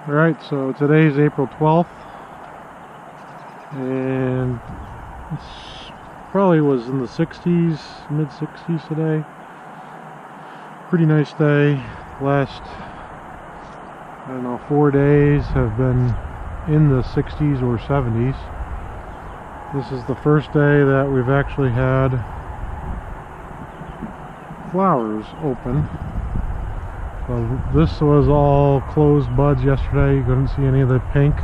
Alright, so today's April 12th, and it's probably was in the 60s, mid 60s today. Pretty nice day. Last, I don't know, 4 days have been in the 60s or 70s. This is the first day that we've actually had flowers open. So this was all closed buds yesterday. You couldn't see any of the pink.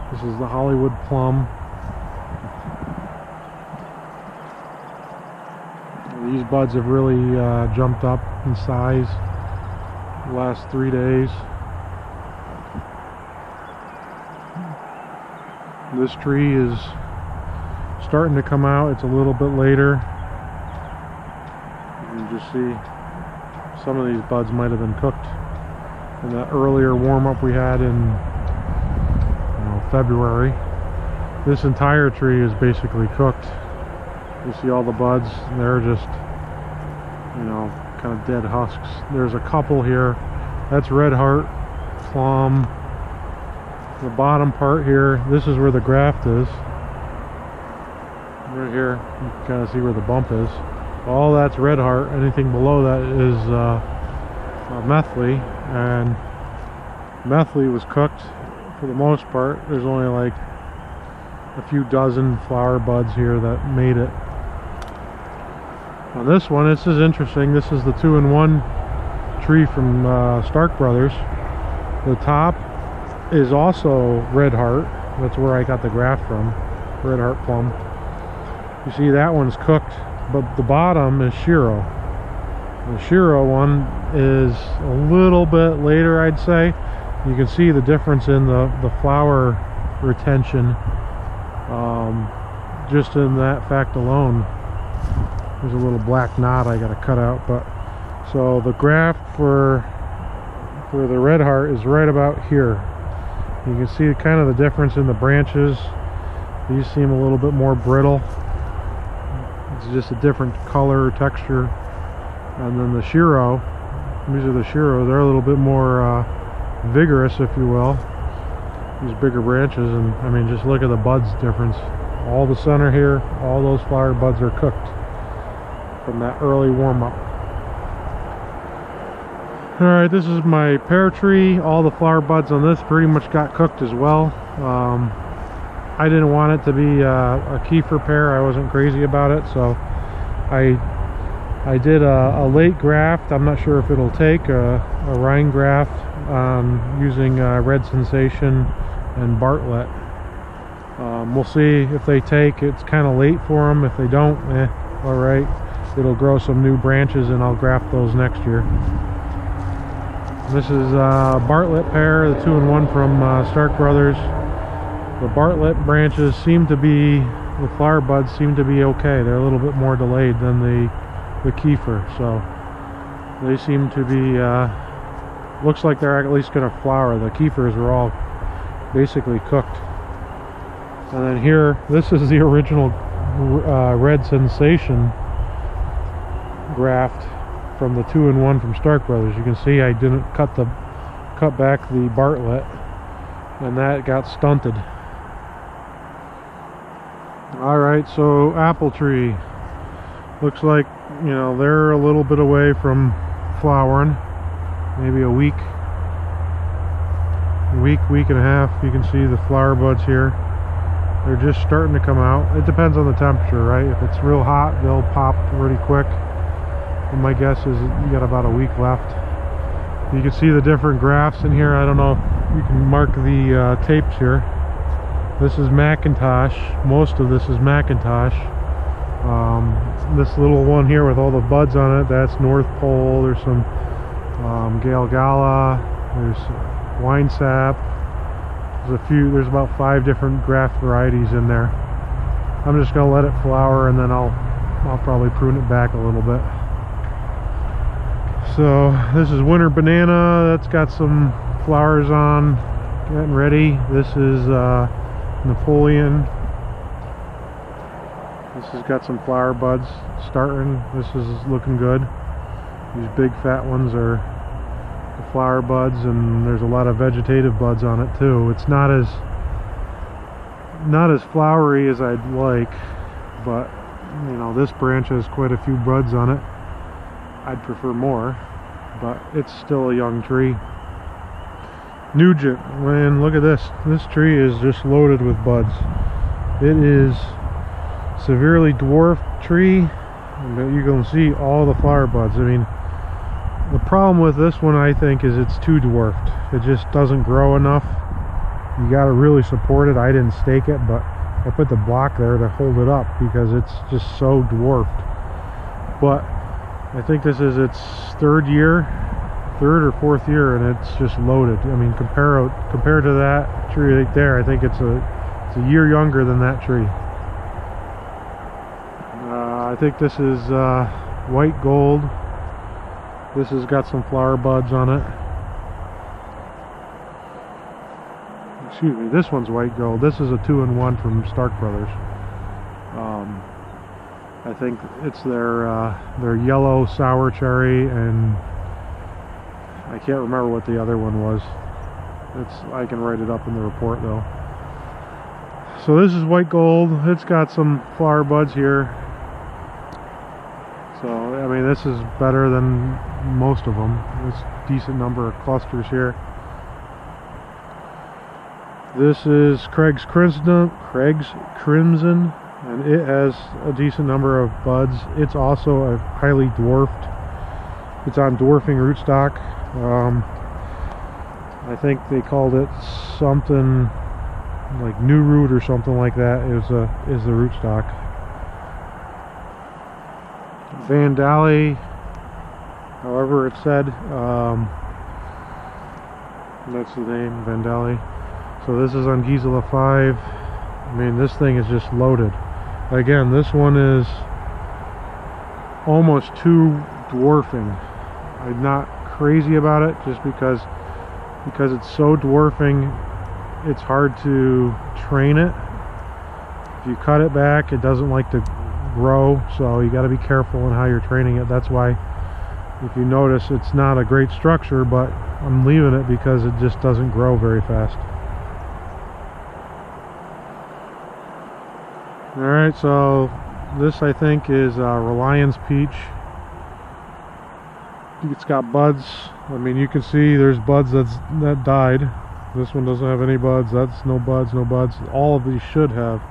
This is the Hollywood plum. These buds have really jumped up in size the last 3 days. This tree is starting to come out. It's a little bit later. You can just see some of these buds might have been cooked in that earlier warm-up we had in February. This entire tree is basically cooked. You see all the buds, and they're just, kind of dead husks. There's a couple here. That's red heart, plum. The bottom part here, this is where the graft is. Right here, you can kind of see where the bump is. All that's red heart. Anything below that is methley, and methley was cooked for the most part. There's only like a few dozen flower buds here that made it. On this one, this is interesting. This is the 2-in-1 tree from Stark Brothers. The top is also red heart. That's where I got the graft from, red heart plum. You see that one's cooked, but the bottom is Shiro. The Shiro one is a little bit later, I'd say. You can see the difference in the flower retention just in that fact alone. There's a little black knot I got to cut out, but so the graft for the red heart is right about here. You can see kind of the difference in the branches. These seem a little bit more brittle. It's just a different color, texture. And then the Shiro, these are the Shiro, they're a little bit more vigorous, if you will. These bigger branches, and I mean, just look at the buds difference. All the center here, all those flower buds are cooked from that early warm-up. Alright, this is my pear tree. All the flower buds on this pretty much got cooked as well. I didn't want it to be a Kiefer pear. I wasn't crazy about it, so I did a late graft. I'm not sure if it'll take a rind graft using Red Sensation and Bartlett. We'll see if they take. It's kind of late for them. If they don't, alright. It'll grow some new branches and I'll graft those next year. This is Bartlett pear, the 2-in-1 from Stark Brothers. The Bartlett branches seem to be, the flower buds seem to be okay. They're a little bit more delayed than the Kiefer, so they seem to be, looks like they're at least going to flower. The Kiefers were all basically cooked. And then here, this is the original Red Sensation graft from the 2-in-1 from Stark Brothers. You can see I didn't cut back the Bartlett, and that got stunted. Alright, so apple tree. Looks like, they're a little bit away from flowering. Maybe a week and a half. You can see the flower buds here. They're just starting to come out. It depends on the temperature, right? If it's real hot, they'll pop pretty quick. And my guess is you got about a week left. You can see the different grafts in here. I don't know if you can mark the tapes here. This is Macintosh. Most of this is Macintosh. This little one here with all the buds on it, that's North Pole. There's some Gale Gala. There's Wine Sap. There's about 5 different graft varieties in there. I'm just gonna let it flower, and then I'll probably prune it back a little bit. So this is Winter Banana. That's got some flowers on, getting ready. This is Napoleon. This has got some flower buds starting. This is looking good. These big fat ones are flower buds, and there's a lot of vegetative buds on it too. It's not as flowery as I'd like, but you know, this branch has quite a few buds on it. I'd prefer more, but it's still a young tree. Nugent, man, look at this. This tree is just loaded with buds. It is severely dwarfed tree, but you can see all the flower buds. I mean, the problem with this one, I think, is it's too dwarfed. It just doesn't grow enough. You got to really support it. I didn't stake it, but I put the block there to hold it up because it's just so dwarfed. But I think this is its third or fourth year, and it's just loaded. I mean, compared to that tree right there, I think it's a year younger than that tree. I think this is white gold. This has got some flower buds on it. Excuse me, this one's white gold. This is a 2-in-1 from Stark Brothers. I think it's their yellow sour cherry, and I can't remember what the other one was. I can write it up in the report though. So this is white gold. It's got some flower buds here. So I mean, this is better than most of them. There's a decent number of clusters here. This is Craig's Crimson, and it has a decent number of buds. It's also a highly dwarfed. It's on dwarfing rootstock. I think they called it something like New Root or something like that. Is the rootstock. Vandali, however it's said, that's the name, Vandali. So this is on Gisela 5. I mean, this thing is just loaded. Again, this one is almost too dwarfing. I'm not crazy about it just because it's so dwarfing. It's hard to train it. If you cut it back, it doesn't like to grow, so you got to be careful in how you're training it. That's why, if you notice, it's not a great structure, but I'm leaving it because it just doesn't grow very fast. Alright, so this I think is Reliance Peach. It's got buds. I mean, you can see there's buds that died. This one doesn't have any buds. That's no buds, no buds. All of these should have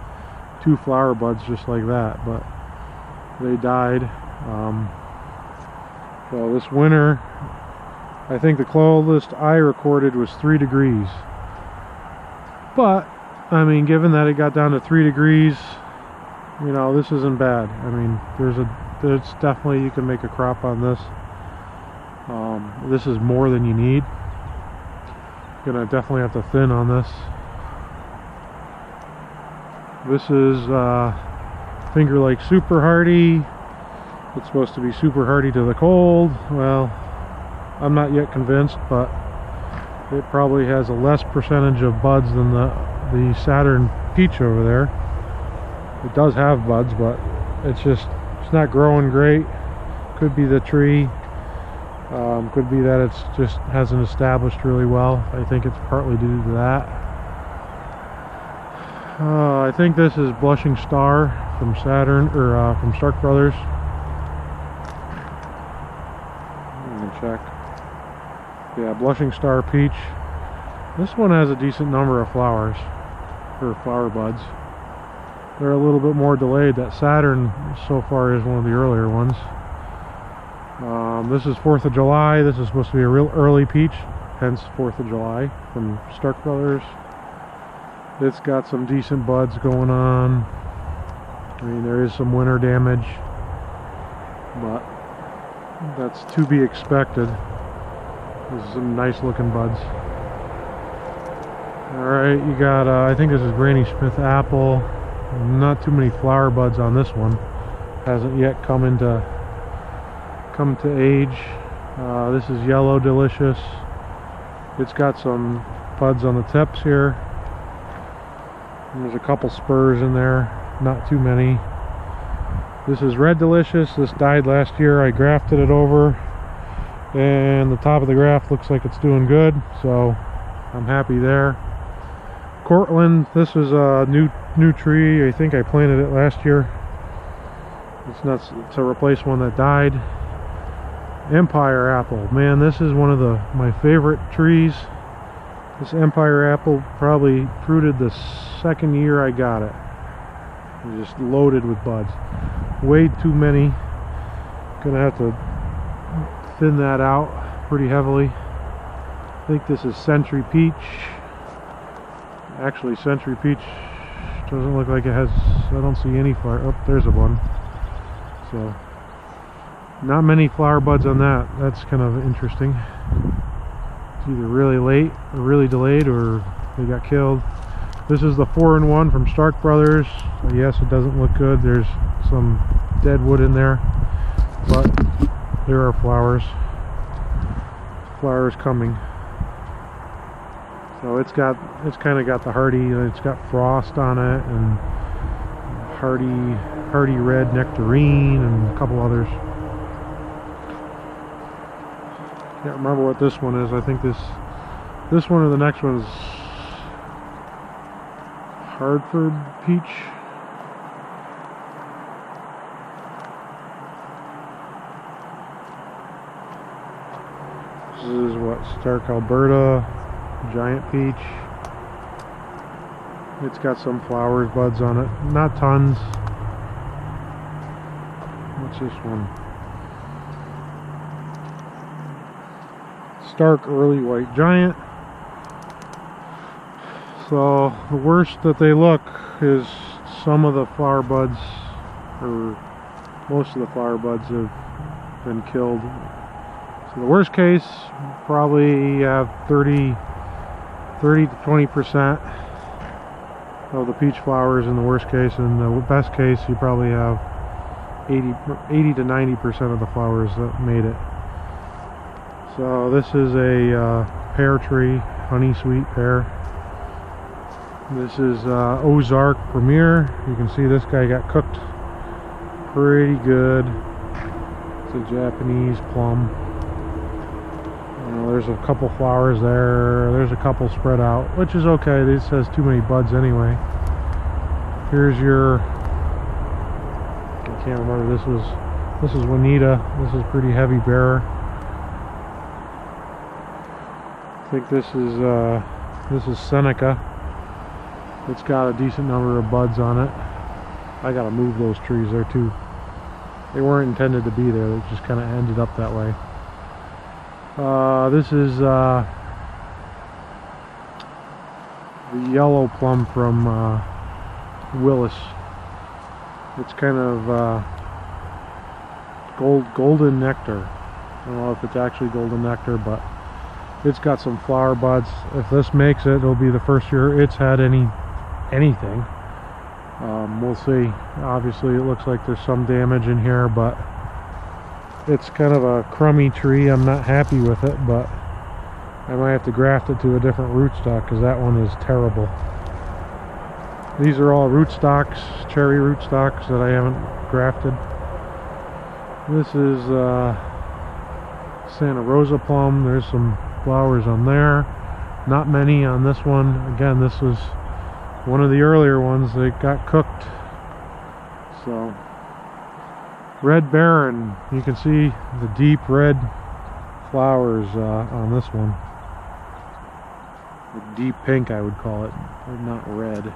2 flower buds just like that, but they died. So this winter, I think the coldest I recorded was 3 degrees. But I mean, given that it got down to 3 degrees, you know, this isn't bad. I mean, there's definitely, you can make a crop on this. This is more than you need. Gonna definitely have to thin on this. This is Finger Lake Super Hardy. It's supposed to be super hardy to the cold. Well, I'm not yet convinced, but it probably has a less percentage of buds than the Saturn Peach over there. It does have buds, but it's not growing great. Could be the tree. Could be that it's just hasn't established really well. I think it's partly due to that. I think this is Blushing Star from Saturn, or from Stark Brothers. Let me check. Yeah, Blushing Star Peach. This one has a decent number of flowers, or flower buds. They're a little bit more delayed. That Saturn so far is one of the earlier ones. This is 4th of July. This is supposed to be a real early peach, hence 4th of July from Stark Brothers. It's got some decent buds going on. I mean, there is some winter damage, but that's to be expected. There's some nice looking buds. Alright, you got, I think this is Granny Smith Apple. Not too many flower buds on this one. Hasn't yet come to age. This is Yellow Delicious. It's got some buds on the tips here. There's a couple spurs in there, not too many. This is Red Delicious. This died last year. I grafted it over. and the top of the graft looks like it's doing good, so I'm happy there. Cortland, this is a new tree. I think I planted it last year. It's nuts to replace one that died. Empire apple, man, this is one of my favorite trees. This Empire apple probably fruited the second year I got it. It's just loaded with buds. Way too many. Gonna have to thin that out pretty heavily. I think this is Century Peach. Actually, Century Peach doesn't look like it has, I don't see any flower. Oh, there's a one. So, not many flower buds on that. That's kind of interesting. It's either really late or really delayed, or they got killed. This is the 4-in-1 from Stark Brothers. Yes, it doesn't look good. There's some dead wood in there, but there are flowers. Flowers coming. So it's kind of got the hardy. It's got frost on it and hardy red nectarine and a couple others. Can't remember what this one is. I think this one or the next one is Hartford Peach. This is what, Stark Alberta Giant Peach. It's got some flowers, buds on it. Not tons. What's this one? Stark Early White Giant. So the worst that they look is some of the flower buds, or most of the flower buds have been killed. So the worst case, probably have 30 to 20% of the peach flowers in the worst case. In the best case, you probably have 80 to 90% of the flowers that made it. So this is a pear tree, honey sweet pear. This is Ozark Premier. You can see this guy got cooked pretty good. It's a Japanese plum. There's a couple flowers there. There's a couple spread out, which is okay. This has too many buds anyway. Here's your, I can't remember, this is Juanita. This is pretty heavy bearer. I think this is Seneca. It's got a decent number of buds on it. I gotta move those trees there too. They weren't intended to be there. They just kind of ended up that way. This is the yellow plum from Willis. It's kind of golden nectar. I don't know if it's actually golden nectar, but it's got some flower buds. If this makes it, it'll be the first year it's had anything. We'll see. Obviously, it looks like there's some damage in here, but it's kind of a crummy tree. I'm not happy with it, but I might have to graft it to a different rootstock because that one is terrible. These are all rootstocks, cherry rootstocks that I haven't grafted. This is Santa Rosa plum. There's some flowers on there. Not many on this one. Again, this was one of the earlier ones that got cooked. So, Red Baron, you can see the deep red flowers on this one. Deep pink, I would call it, not red.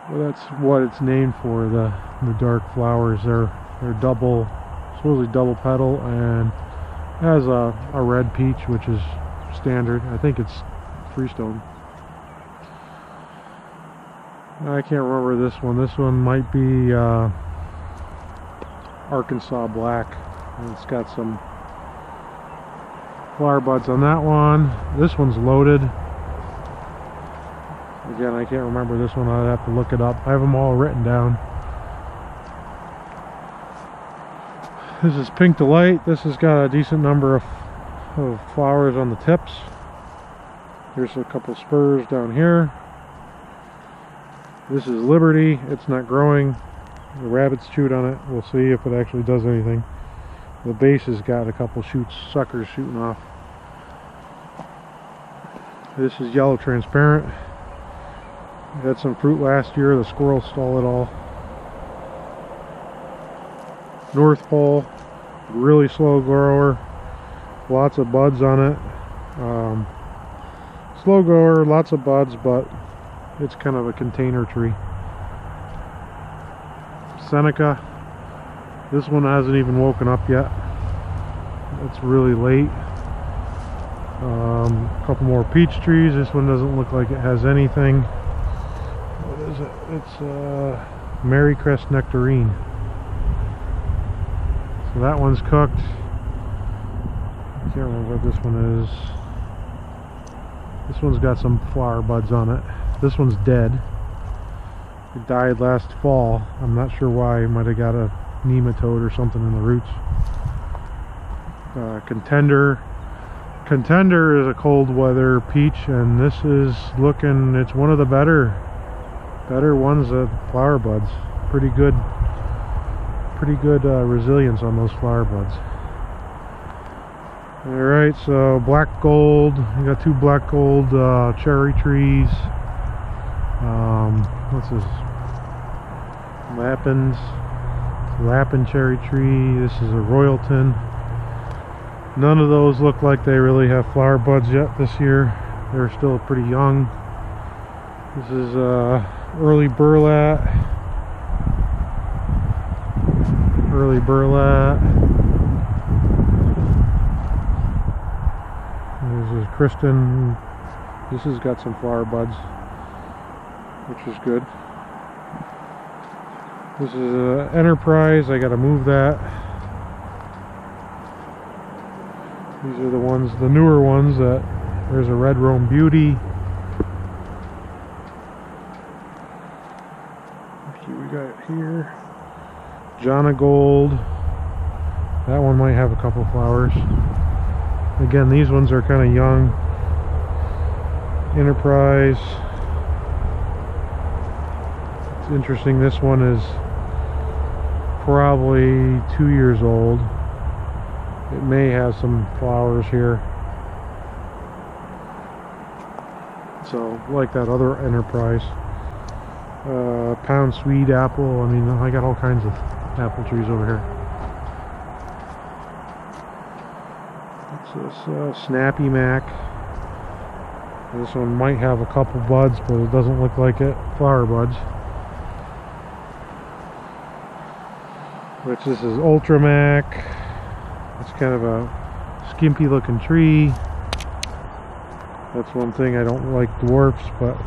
Well, that's what it's named for, the dark flowers. They're supposedly double petal, and has a red peach, which is standard. I think it's Freestone. I can't remember this one. This one might be Arkansas Black. It's got some flower buds on that one. This one's loaded. Again, I can't remember this one. I'd have to look it up. I have them all written down. This is Pink Delight. This has got a decent number of flowers on the tips. Here's a couple spurs down here. This is Liberty. It's not growing. The rabbits chewed on it. We'll see if it actually does anything. The base has got a couple suckers shooting off. This is yellow transparent. Had some fruit last year. The squirrels stole it all. North Pole, really slow grower. Lots of buds on it. Slow grower, lots of buds, but it's kind of a container tree. Seneca. This one hasn't even woken up yet. It's really late. A couple more peach trees. This one doesn't look like it has anything. What is it? It's Marycrest nectarine. So that one's cooked. I can't remember what this one is. This one's got some flower buds on it. This one's dead. It died last fall. I'm not sure why. It might have got a nematode or something in the roots. Contender. Contender is a cold weather peach, and this is looking, it's one of the better ones of flower buds. Pretty good resilience on those flower buds. Alright, so black gold. We got two black gold cherry trees. What's this? Lapin cherry tree. This is a Royalton. None of those look like they really have flower buds yet this year. They're still pretty young. This is early burlap. Early burlap. This is Kristen. This has got some flower buds, which is good. This is Enterprise. I gotta move that. These are the ones, the newer ones. That there's a Red Rome Beauty. Let's see what we got here. Jana Gold. That one might have a couple flowers. Again, these ones are kind of young. Enterprise. It's interesting. This one is probably 2 years old. It may have some flowers here. So, like that other Enterprise. Pound Swede apple. I mean, I got all kinds of apple trees over here. What's this? Snappy Mac. This one might have a couple buds, but it doesn't look like it. Flower buds. Which this is Ultra Mac. It's kind of a skimpy looking tree. That's one thing I don't like dwarfs, but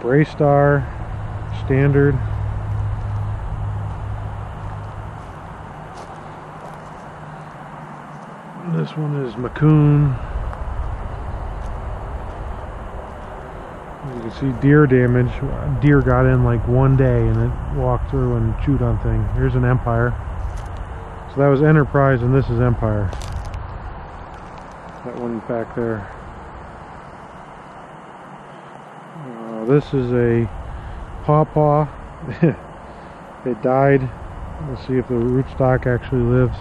Braystar, standard. This one is Macoon. You can see deer damage. Deer got in like one day and it walked through and chewed on things. Here's an Empire. So that was Enterprise and this is Empire. That one back there. This is a pawpaw. It died. Let's see if the rootstock actually lives.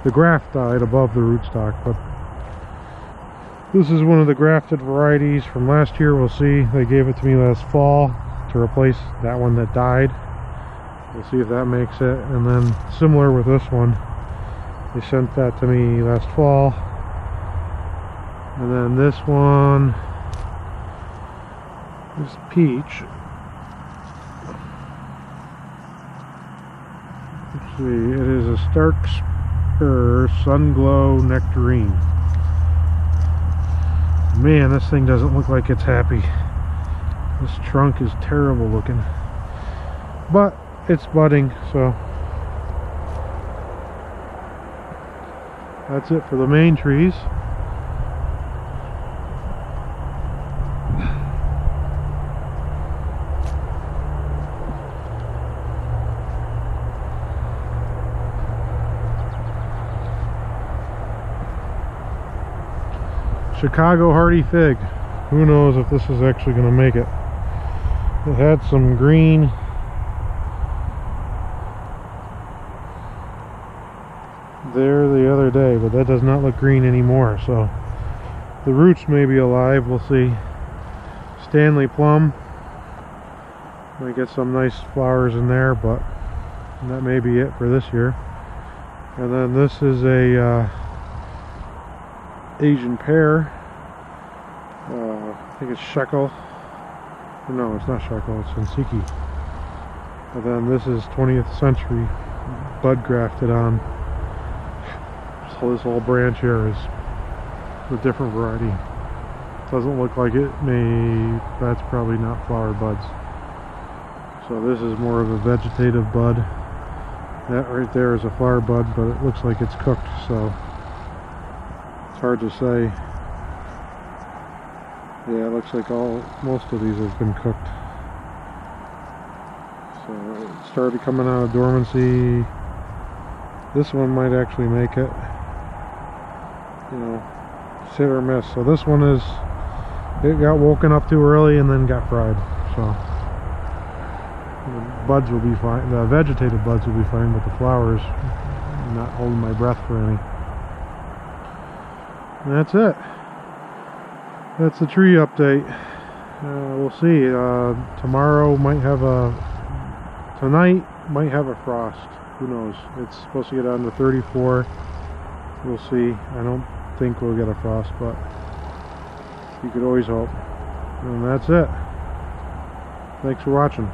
The graft died above the rootstock, but this is one of the grafted varieties from last year. We'll see. They gave it to me last fall to replace that one that died. We'll see if that makes it. And then similar with this one, they sent that to me last fall. And then this one is peach. Let's see, it is a Starkspur Sunglow Nectarine. Man, this thing doesn't look like it's happy. This trunk is terrible looking. But it's budding, so that's it for the main trees. Chicago Hardy Fig. Who knows if this is actually going to make it. It had some green there the other day, but that does not look green anymore. So the roots may be alive, we'll see. Stanley plum, might get some nice flowers in there, but that may be it for this year. And then this is a Asian pear. I think it's shekel. No, it's not shekel, it's Ansiki. And then this is 20th century, bud grafted on. So this whole branch here is a different variety. Doesn't look like it. That's probably not flower buds. So this is more of a vegetative bud. That right there is a flower bud, but it looks like it's cooked, so it's hard to say. Yeah, it looks like most of these have been cooked. So it started coming out of dormancy. This one might actually make it. You know, hit or miss. So this one it got woken up too early and then got fried. So the buds will be fine. The vegetative buds will be fine, but the flowers, I'm not holding my breath for any. And that's it. That's the tree update. We'll see. Tomorrow might have tonight might have a frost. Who knows? It's supposed to get down to 34. We'll see. I don't think we'll get a frost, but you could always hope. And that's it. Thanks for watching.